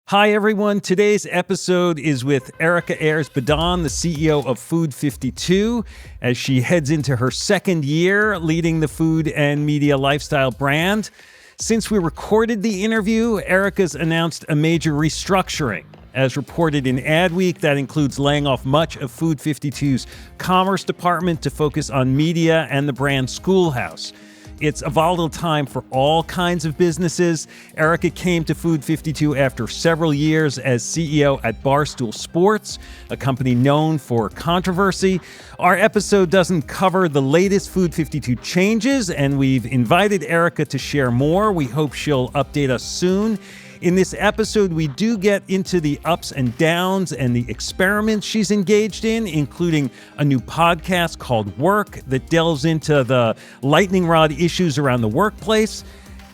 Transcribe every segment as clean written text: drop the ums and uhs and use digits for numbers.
Hi, everyone. Today's episode is with Erika Ayers Badan, the CEO of Food52, as she heads into her second year leading the food and media lifestyle brand. Since we recorded the interview, Erika's announced a major restructuring. As reported in AdWeek, that includes laying off much of Food52's commerce department to focus on media and the brand Schoolhouse. It's a volatile time for all kinds of businesses. Erika came to Food52 after several years as CEO at Barstool Sports, a company known for controversy. Our episode doesn't cover the latest Food52 changes, and we've invited Erika to share more. We hope she'll update us soon. In this episode, we do get into the ups and downs and the experiments she's engaged in, including a new podcast called Work that delves into the lightning rod issues around the workplace.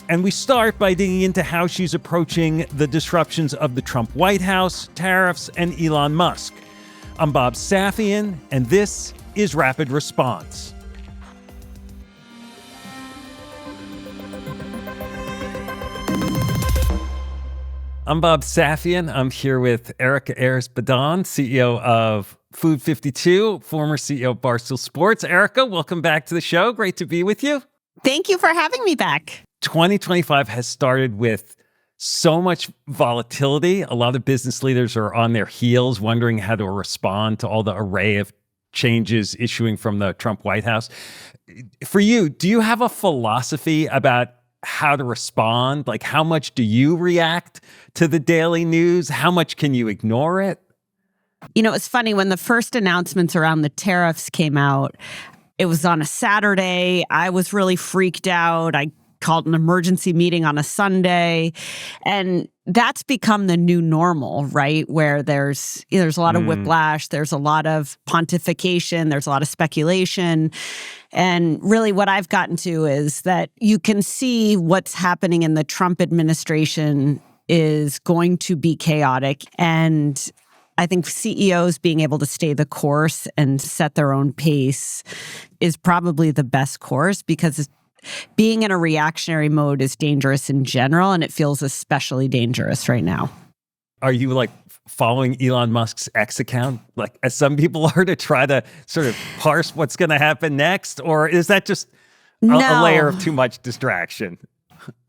And we start by digging into how she's approaching the disruptions of the Trump White House, tariffs, and Elon Musk. I'm Bob Safian, and this is Rapid Response. I'm Bob Safian. I'm here with Erika Ayers Badan, CEO of Food52, former CEO of Barstool Sports. Erika, welcome back to the show. Great to be with you. Thank you for having me back. 2025 has started with so much volatility. A lot of business leaders are on their heels, wondering how to respond to all the array of changes issuing from the Trump White House. For you, do you have a philosophy about how to respond? Like, how much do you react to the daily news? How much can you ignore it? You know, it's funny, when the first announcements around the tariffs came out, it was on a Saturday. I was really freaked out. I called an emergency meeting on a Sunday. And that's become the new normal, right? Where there's a lot of whiplash, there's a lot of pontification, there's a lot of speculation. And really what I've gotten to is that you can see what's happening in the Trump administration is going to be chaotic. And I think CEOs being able to stay the course and set their own pace is probably the best course, because being in a reactionary mode is dangerous in general, and it feels especially dangerous right now. Are you like following Elon Musk's X account, like as some people are, to try to sort of parse what's going to happen next? Or is that just a layer of too much distraction?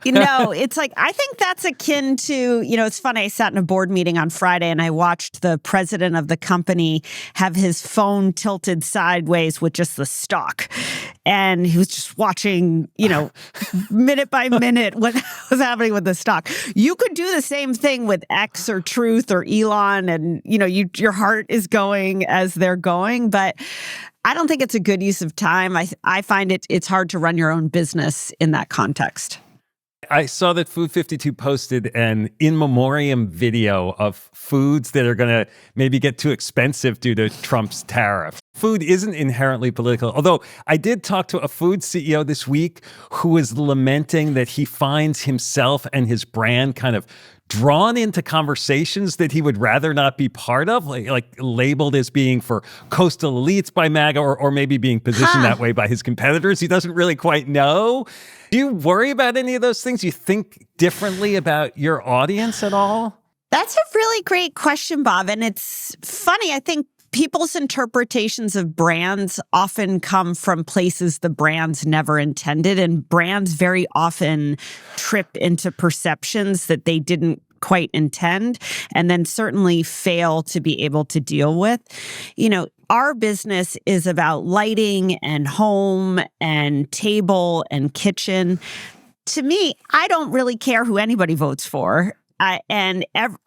It's like, I think that's akin to, it's funny. I sat in a board meeting on Friday and I watched the president of the company have his phone tilted sideways with just the stock. And he was just watching, minute by minute what was happening with the stock. You could do the same thing with X or Truth or Elon, and, your heart is going as they're going. But I don't think it's a good use of time. I find it's hard to run your own business in that context. I saw that Food52 posted an in memoriam video of foods that are going to maybe get too expensive due to Trump's tariff. Food isn't inherently political, although I did talk to a food CEO this week who was lamenting that he finds himself and his brand kind of drawn into conversations that he would rather not be part of, like labeled as being for coastal elites by MAGA, or maybe being positioned that way by his competitors. He doesn't really quite know. Do you worry about any of those things? You think differently about your audience at all? That's a really great question, Bob. And it's funny. I think people's interpretations of brands often come from places the brands never intended, and brands very often trip into perceptions that they didn't quite intend, and then certainly fail to be able to deal with. Our business is about lighting and home and table and kitchen. To me, I don't really care who anybody votes for.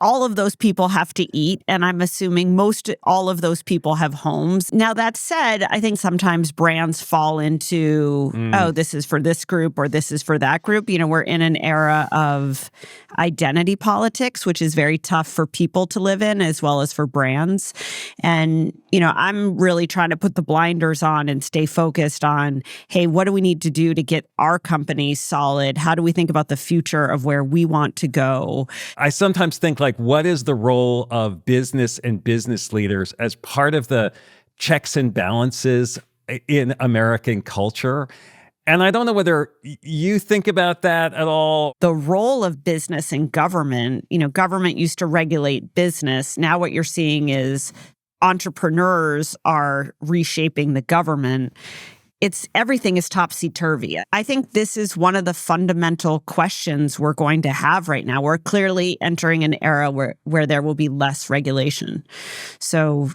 All of those people have to eat, and I'm assuming all of those people have homes. Now, that said, I think sometimes brands fall into, this is for this group or this is for that group. We're in an era of identity politics, which is very tough for people to live in as well as for brands. And, I'm really trying to put the blinders on and stay focused on, hey, what do we need to do to get our company solid? How do we think about the future of where we want to go? I sometimes think, like, what is the role of business and business leaders as part of the checks and balances in American culture? And I don't know whether you think about that at all. The role of business and government, government used to regulate business. Now what you're seeing is entrepreneurs are reshaping the government. Everything is topsy-turvy. I think this is one of the fundamental questions we're going to have right now. We're clearly entering an era where there will be less regulation. So,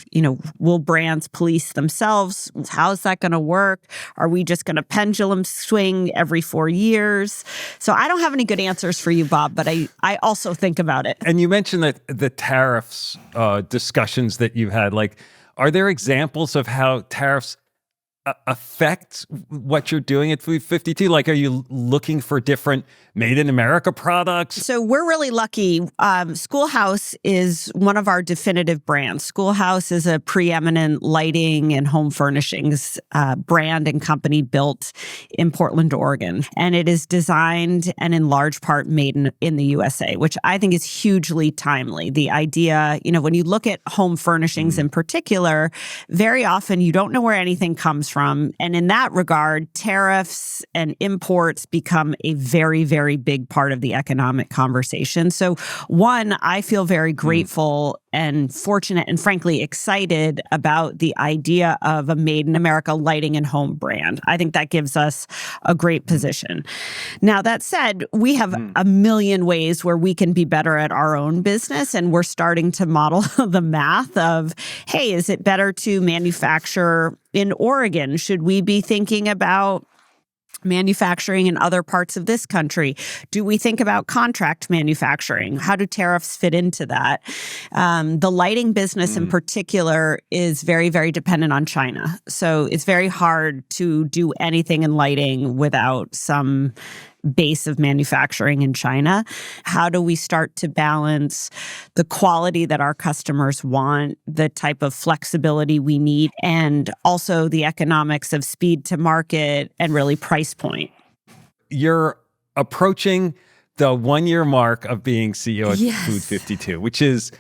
will brands police themselves? How's that going to work? Are we just going to pendulum swing every 4 years? So I don't have any good answers for you, Bob, but I also think about it. And you mentioned that the tariffs discussions that you've had, are there examples of how tariffs affect what you're doing at Food52? Are you looking for different made in America products? So we're really lucky. Schoolhouse is one of our definitive brands. Schoolhouse is a preeminent lighting and home furnishings brand and company built in Portland, Oregon. And it is designed and in large part made in the USA, which I think is hugely timely. The idea, when you look at home furnishings in particular, very often you don't know where anything comes from. And in that regard, tariffs and imports become a very, very big part of the economic conversation. So one, I feel very grateful and fortunate and frankly excited about the idea of a made in America lighting and home brand. I think that gives us a great position. Now, that said, we have a million ways where we can be better at our own business, and we're starting to model the math of, hey, is it better to manufacture in Oregon? Should we be thinking about manufacturing in other parts of this country? Do we think about contract manufacturing? How do tariffs fit into that? The lighting business in particular is very, very dependent on China. So it's very hard to do anything in lighting without some base of manufacturing in China. How do we start to balance the quality that our customers want, the type of flexibility we need, and also the economics of speed to market and really price point? You're approaching the 1-year mark of being CEO at Yes. Food52, which is,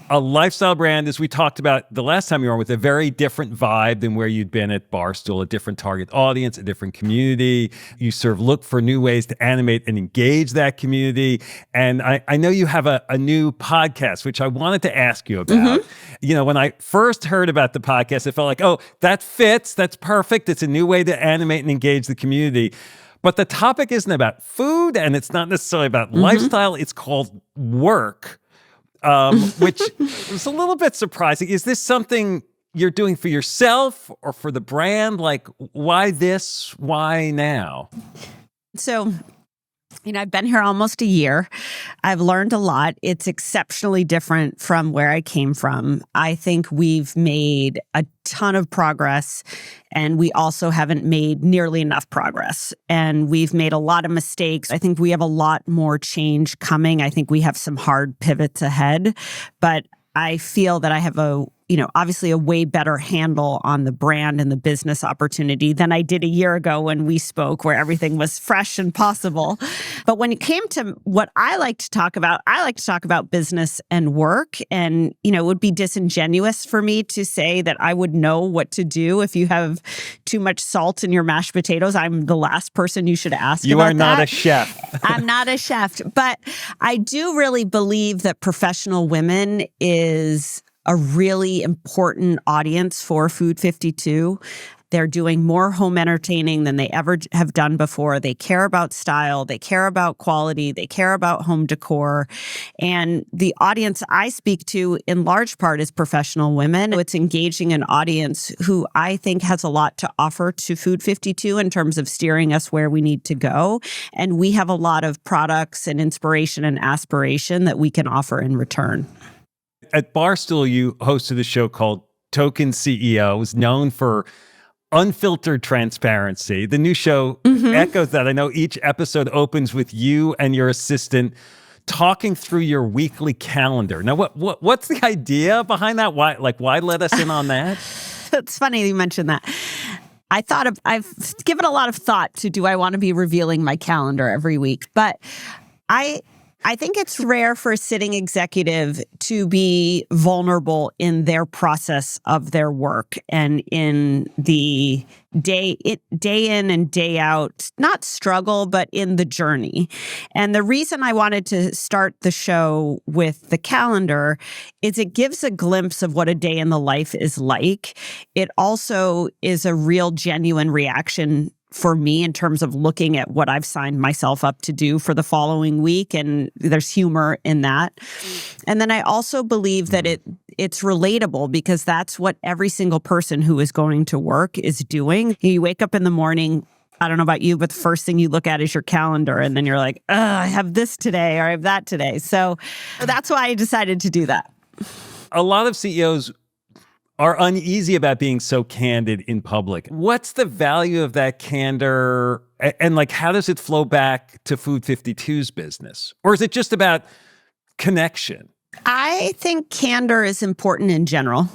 a lifestyle brand, as we talked about the last time you were on, with a very different vibe than where you'd been at Barstool, a different target audience, a different community. You sort of look for new ways to animate and engage that community. And I know you have a new podcast, which I wanted to ask you about. When I first heard about the podcast, it felt like, oh, that fits. That's perfect. It's a new way to animate and engage the community. But the topic isn't about food, and it's not necessarily about lifestyle. It's called work. Which was a little bit surprising. Is this something you're doing for yourself or for the brand? Why this? Why now? So, I've been here almost a year. I've learned a lot. It's exceptionally different from where I came from. I think we've made a ton of progress, and we also haven't made nearly enough progress. And we've made a lot of mistakes. I think we have a lot more change coming. I think we have some hard pivots ahead, but I feel that I have obviously a way better handle on the brand and the business opportunity than I did a year ago when we spoke, where everything was fresh and possible. But when it came to what I like to talk about business and work. And, it would be disingenuous for me to say that I would know what to do if you have too much salt in your mashed potatoes. I'm the last person you should ask about that. You are not a chef. I'm not a chef. But I do really believe that professional women is a really important audience for Food52. They're doing more home entertaining than they ever have done before. They care about style. They care about quality. They care about home decor. And the audience I speak to in large part is professional women. It's engaging an audience who I think has a lot to offer to Food52 in terms of steering us where we need to go. And we have a lot of products and inspiration and aspiration that we can offer in return. At Barstool, you hosted a show called Token CEO. It was known for unfiltered transparency. The new show echoes that. I know each episode opens with you and your assistant talking through your weekly calendar. Now, what's the idea behind that? Why let us in on that? It's funny you mentioned that. I've given a lot of thought to, do I want to be revealing my calendar every week? But I think it's rare for a sitting executive to be vulnerable in their process of their work and in the day in and day out, not struggle, but in the journey. And the reason I wanted to start the show with the calendar is it gives a glimpse of what a day in the life is like. It also is a real genuine reaction for me in terms of looking at what I've signed myself up to do for the following week. And there's humor in that. And then I also believe that it's relatable because that's what every single person who is going to work is doing. You wake up in the morning, I don't know about you, but the first thing you look at is your calendar. And then you're like, I have this today or I have that today. So that's why I decided to do that. A lot of CEOs are uneasy about being so candid in public. What's the value of that candor? And like, how does it flow back to Food52's business? Or is it just about connection? I think candor is important in general.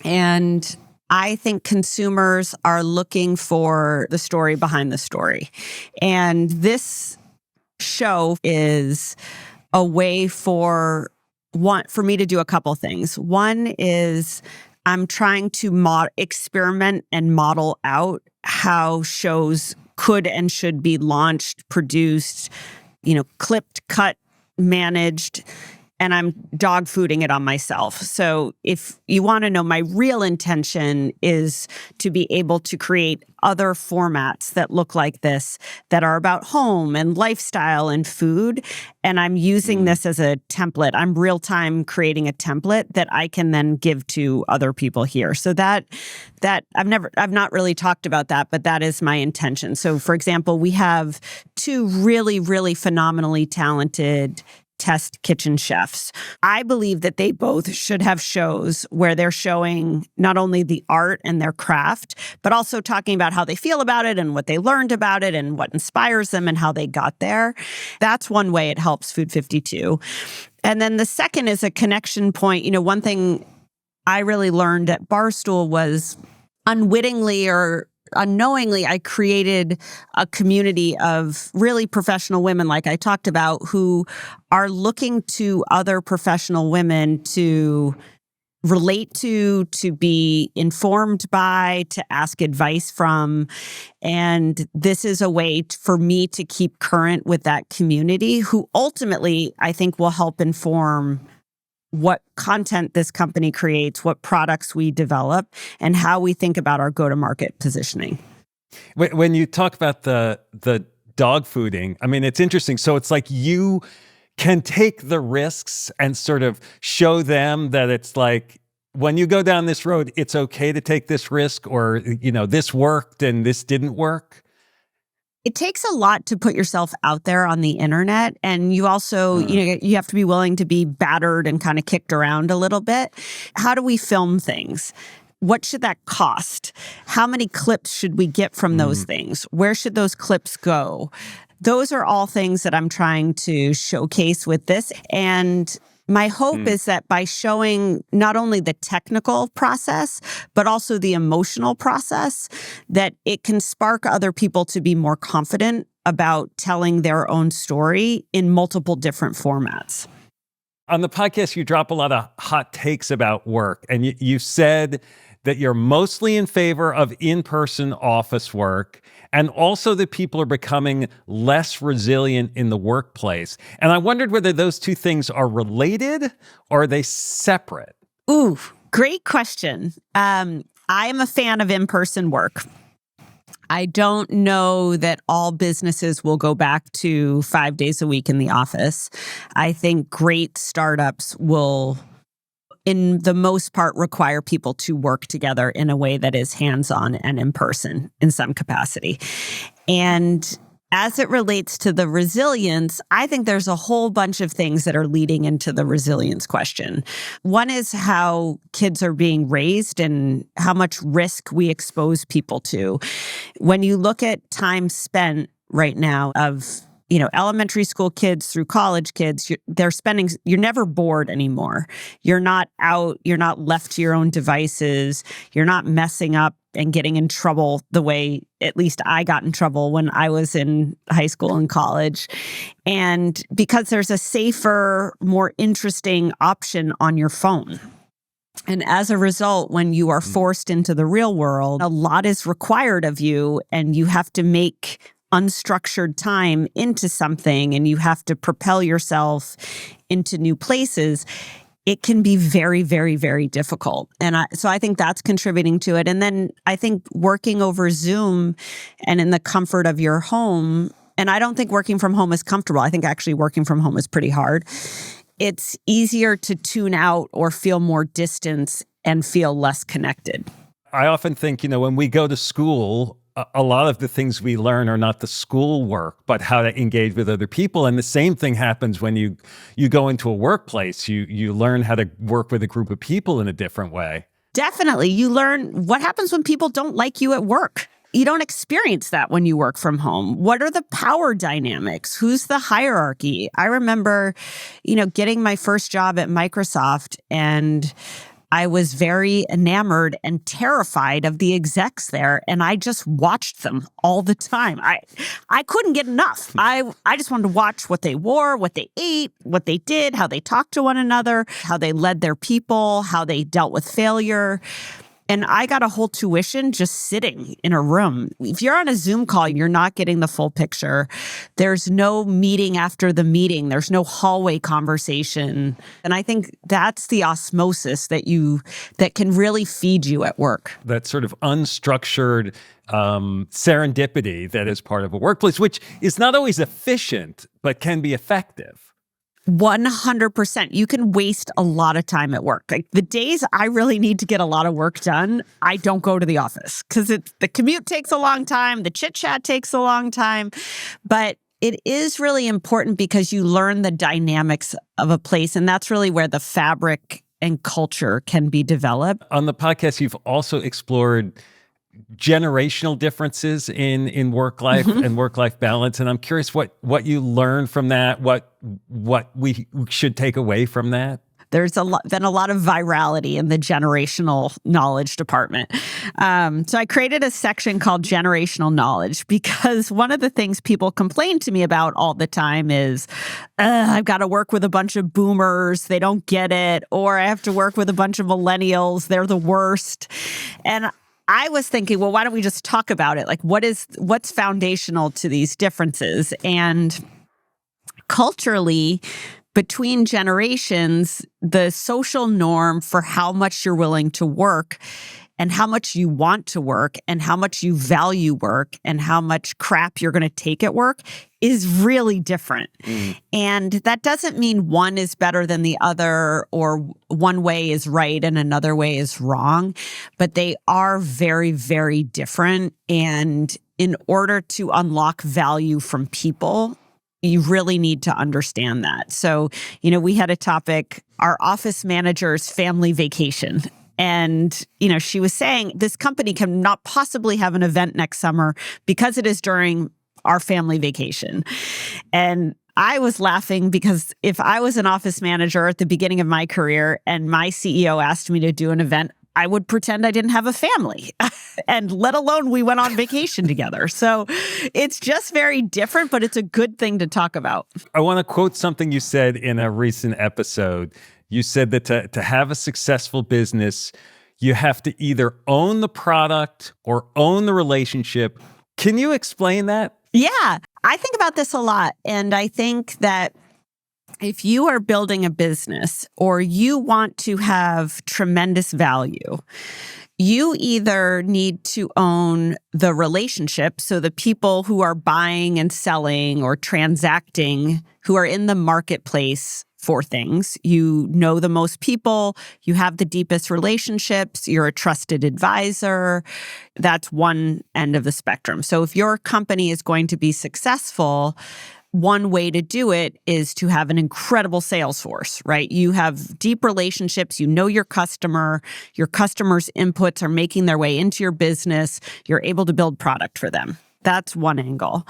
And I think consumers are looking for the story behind the story. And this show is a way for me to do a couple things. One is I'm trying to experiment and model out how shows could and should be launched, produced, clipped, cut, managed, and I'm dog fooding it on myself. So if you want to know, my real intention is to be able to create other formats that look like this, that are about home and lifestyle and food. And I'm using this as a template. I'm real time creating a template that I can then give to other people here. So that I've not really talked about that, but that is my intention. So for example, we have two really, really phenomenally talented test kitchen chefs. I believe that they both should have shows where they're showing not only the art and their craft, but also talking about how they feel about it and what they learned about it and what inspires them and how they got there. That's one way it helps Food52. And then the second is a connection point. One thing I really learned at Barstool was unwittingly or unknowingly, I created a community of really professional women, like I talked about, who are looking to other professional women to relate to be informed by, to ask advice from. And this is a way for me to keep current with that community, who ultimately I think will help inform what content this company creates, what products we develop, and how we think about our go-to-market positioning. When you talk about the dog fooding, I mean, it's interesting. So it's like you can take the risks and sort of show them that it's like, when you go down this road, it's okay to take this risk, or, this worked and this didn't work. It takes a lot to put yourself out there on the internet. And you also, you have to be willing to be battered and kind of kicked around a little bit. How do we film things? What should that cost? How many clips should we get from those things? Where should those clips go? Those are all things that I'm trying to showcase with this. And my hope is that by showing not only the technical process, but also the emotional process, that it can spark other people to be more confident about telling their own story in multiple different formats. On the podcast, you drop a lot of hot takes about work, and you said that you're mostly in favor of in-person office work, and also that people are becoming less resilient in the workplace. And I wondered whether those two things are related or are they separate? Ooh, great question. I am a fan of in-person work. I don't know that all businesses will go back to 5 days a week in the office. I think great startups will, in the most part, require people to work together in a way that is hands-on and in person in some capacity. And as it relates to the resilience, I think there's a whole bunch of things that are leading into the resilience question. One is how kids are being raised and how much risk we expose people to. When you look at time spent right now of elementary school kids through college kids, you're never bored anymore. You're not out, you're not left to your own devices, you're not messing up and getting in trouble the way at least I got in trouble when I was in high school and college. And because there's a safer, more interesting option on your phone. And as a result, when you are forced into the real world, a lot is required of you, and you have to make unstructured time into something, and you have to propel yourself into new places. It can be very, very, very difficult. And so I think that's contributing to it. And then I think working over Zoom and in the comfort of your home, and I don't think working from home is comfortable. I think actually working from home is pretty hard. It's easier to tune out or feel more distance and feel less connected. I often think, when we go to school, a lot of the things we learn are not the school work, but how to engage with other people. And the same thing happens when you go into a workplace. You learn how to work with a group of people in a different way. Definitely. You learn what happens when people don't like you at work. You don't experience that when you work from home. What are the power dynamics? Who's the hierarchy? I remember, getting my first job at Microsoft, and I was very enamored and terrified of the execs there, and I just watched them all the time. I couldn't get enough. I just wanted to watch what they wore, what they ate, what they did, how they talked to one another, how they led their people, how they dealt with failure. And I got a whole tuition just sitting in a room. If you're on a Zoom call, you're not getting the full picture. There's no meeting after the meeting. There's no hallway conversation. And I think that's the osmosis that can really feed you at work. That sort of unstructured serendipity that is part of a workplace, which is not always efficient, but can be effective. 100%. You can waste a lot of time at work. Like the days I really need to get a lot of work done, I don't go to the office because the commute takes a long time. The chit chat takes a long time. But it is really important because you learn the dynamics of a place. And that's really where the fabric and culture can be developed. On the podcast, you've also explored generational differences in work life and work-life balance. And I'm curious what you learned from that, what we should take away from that. There's been a lot of virality in the generational knowledge department. So I created a section called Generational Knowledge because one of the things people complain to me about all the time is, I've got to work with a bunch of boomers, they don't get it, or I have to work with a bunch of millennials, they're the worst. And I was thinking, well, why don't we just talk about it? Like, what's foundational to these differences? And culturally, between generations, the social norm for how much you're willing to work and how much you want to work and how much you value work and how much crap you're going to take at work is really different. And that doesn't mean one is better than the other or one way is right and another way is wrong, but they are very, very different. And in order to unlock value from people, you really need to understand that. So, we had a topic, our office manager's family vacation. And, she was saying this company cannot possibly have an event next summer because it is during our family vacation. And I was laughing because if I was an office manager at the beginning of my career and my CEO asked me to do an event, I would pretend I didn't have a family and let alone we went on vacation together. So it's just very different, but it's a good thing to talk about. I want to quote something you said in a recent episode. You said that to have a successful business, you have to either own the product or own the relationship. Can you explain that? Yeah, I think about this a lot. And I think that if you are building a business or you want to have tremendous value, you either need to own the relationship, so the people who are buying and selling or transacting, who are in the marketplace for things. You know the most people, you have the deepest relationships, you're a trusted advisor. That's one end of the spectrum. So if your company is going to be successful, one way to do it is to have an incredible sales force, right? You have deep relationships, you know your customer's inputs are making their way into your business, you're able to build product for them. That's one angle.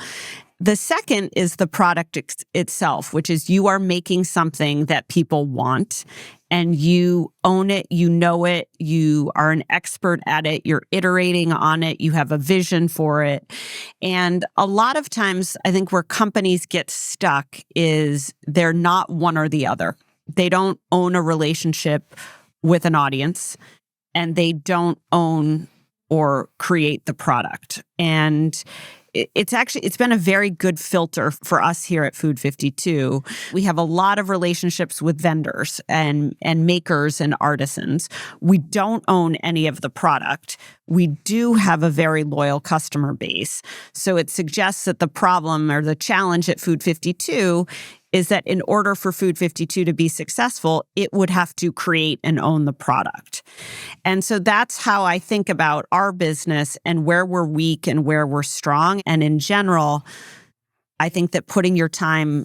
The second is the product itself, which is you are making something that people want and you own it, you know it, you are an expert at it, you're iterating on it, you have a vision for it. And a lot of times, I think where companies get stuck is they're not one or the other. They don't own a relationship with an audience and they don't own or create the product. And it's been a very good filter for us here at Food52. We have a lot of relationships with vendors and makers and artisans. We don't own any of the product. We do have a very loyal customer base. So it suggests that the problem or the challenge at Food52 is that in order for Food52 to be successful, it would have to create and own the product. And so that's how I think about our business and where we're weak and where we're strong. And in general, I think that putting your time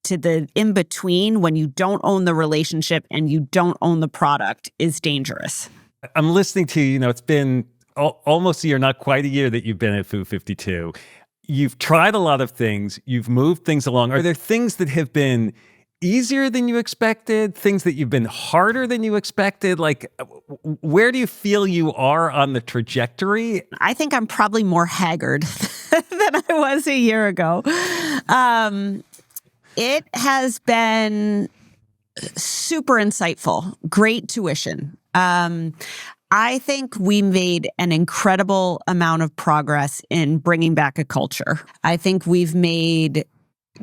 to the in-between when you don't own the relationship and you don't own the product is dangerous. I'm listening to you, it's been almost a year, not quite a year that you've been at Food52. You've tried a lot of things. You've moved things along. Are there things that have been easier than you expected? Things that you've been harder than you expected? Like, where do you feel you are on the trajectory? I think I'm probably more haggard than I was a year ago. It has been super insightful, great tuition. I think we made an incredible amount of progress in bringing back a culture. I think we've made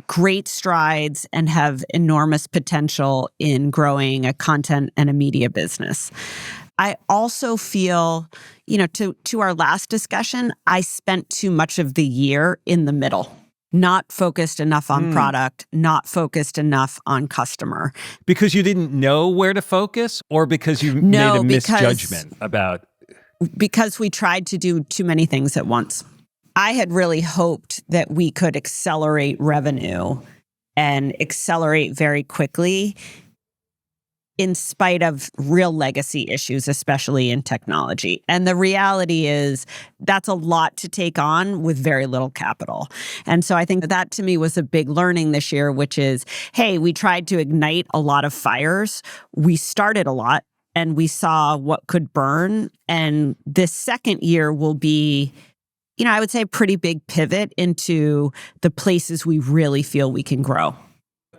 great strides and have enormous potential in growing a content and a media business. I also feel, to our last discussion, I spent too much of the year in the middle. Not focused enough on product, not focused enough on customer. Because you didn't know where to focus or because you made a misjudgment about? Because we tried to do too many things at once. I had really hoped that we could accelerate revenue and accelerate very quickly in spite of real legacy issues, especially in technology. And the reality is that's a lot to take on with very little capital. And so I think that to me was a big learning this year, which is, hey, we tried to ignite a lot of fires. We started a lot and we saw what could burn. And this second year will be, I would say a pretty big pivot into the places we really feel we can grow.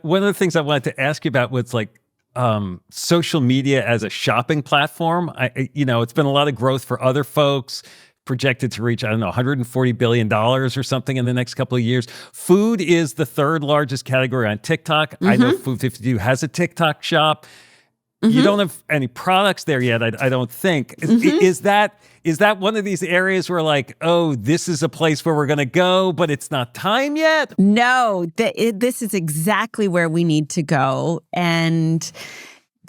One of the things I wanted to ask you about was social media as a shopping platform. It's been a lot of growth for other folks, projected to reach, $140 billion or something in the next couple of years. Food is the third largest category on TikTok. Mm-hmm. I know Food52 has a TikTok shop. Mm-hmm. You don't have any products there yet, I don't think. Mm-hmm. Is that one of these areas where this is a place where we're going to go, but it's not time yet? No, this is exactly where we need to go. And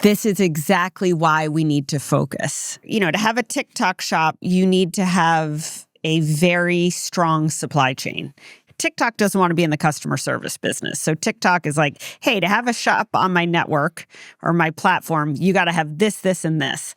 this is exactly why we need to focus. To have a TikTok shop, you need to have a very strong supply chain. TikTok doesn't want to be in the customer service business. So TikTok is like, hey, to have a shop on my network or my platform, you got to have this, this, and this.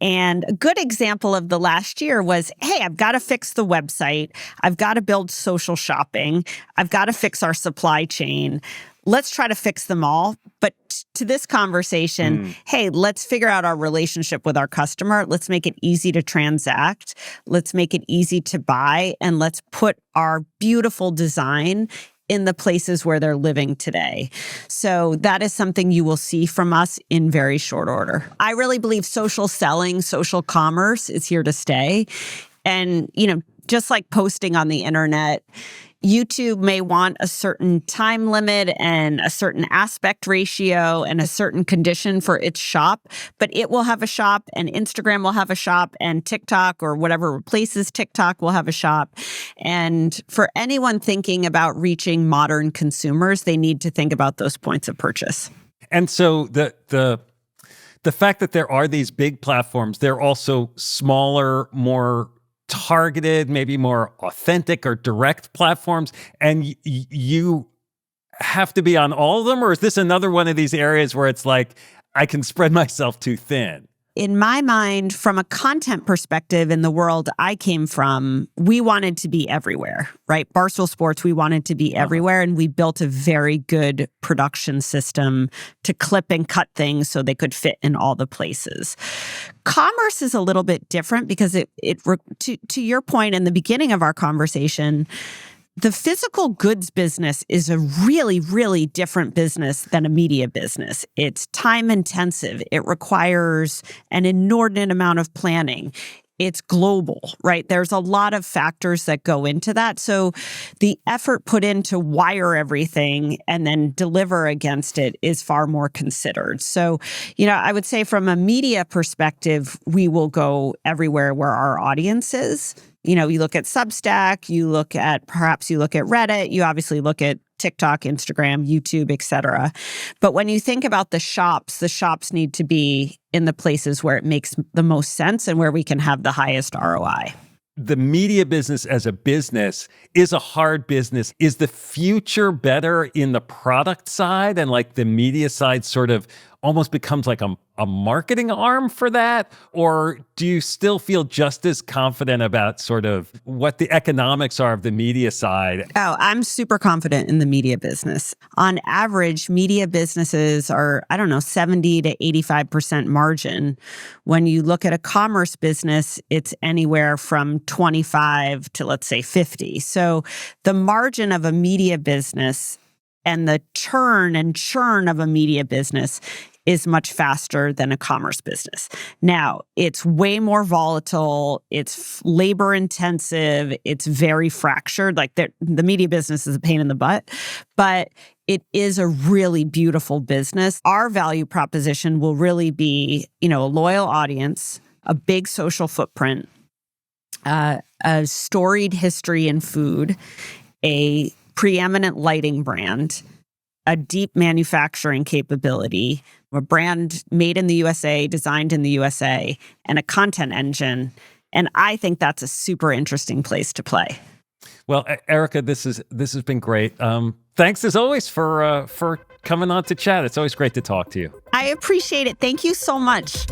And a good example of the last year was, hey, I've got to fix the website. I've got to build social shopping. I've got to fix our supply chain. Let's try to fix them all. But to this conversation, hey, let's figure out our relationship with our customer. Let's make it easy to transact. Let's make it easy to buy. And let's put our beautiful design in the places where they're living today. So that is something you will see from us in very short order. I really believe social selling, social commerce is here to stay. And, just like posting on the internet, YouTube may want a certain time limit and a certain aspect ratio and a certain condition for its shop, but it will have a shop and Instagram will have a shop and TikTok or whatever replaces TikTok will have a shop. And for anyone thinking about reaching modern consumers, they need to think about those points of purchase. And so the fact that there are these big platforms, they're also smaller, more targeted, maybe more authentic or direct platforms, and you have to be on all of them? Or is this another one of these areas where it's like, I can spread myself too thin? in my mind, from a content perspective in the world I came from, we wanted to be everywhere, right? Barstool Sports, we wanted to be everywhere. And we built a very good production system to clip and cut things so they could fit in all the places. Commerce is a little bit different because to your point in the beginning of our conversation, the physical goods business is a really, really different business than a media business. It's time intensive. It requires an inordinate amount of planning. It's global, right? There's a lot of factors that go into that. So the effort put in to wire everything and then deliver against it is far more considered. So, I would say from a media perspective, we will go everywhere where our audience is. You look at Substack, you look at Reddit, you obviously look at TikTok, Instagram, YouTube, et cetera. But when you think about the shops need to be in the places where it makes the most sense and where we can have the highest ROI. The media business as a business is a hard business. Is the future better in the product side and like the media side sort of almost becomes like a marketing arm for that? Or do you still feel just as confident about sort of what the economics are of the media side? Oh, I'm super confident in the media business. On average, media businesses are, 70 to 85% margin. When you look at a commerce business, it's anywhere from 25 to let's say 50. So the margin of a media business and the turn and churn of a media business is much faster than a commerce business. Now, it's way more volatile, it's labor intensive, it's very fractured. Like the media business is a pain in the butt, but it is a really beautiful business. Our value proposition will really be, a loyal audience, a big social footprint, a storied history in food, a preeminent lighting brand, a deep manufacturing capability, a brand made in the USA, designed in the USA, and a content engine. And I think that's a super interesting place to play. Well, Erika, this has been great. Thanks as always for coming on to chat. It's always great to talk to you. I appreciate it. Thank you so much.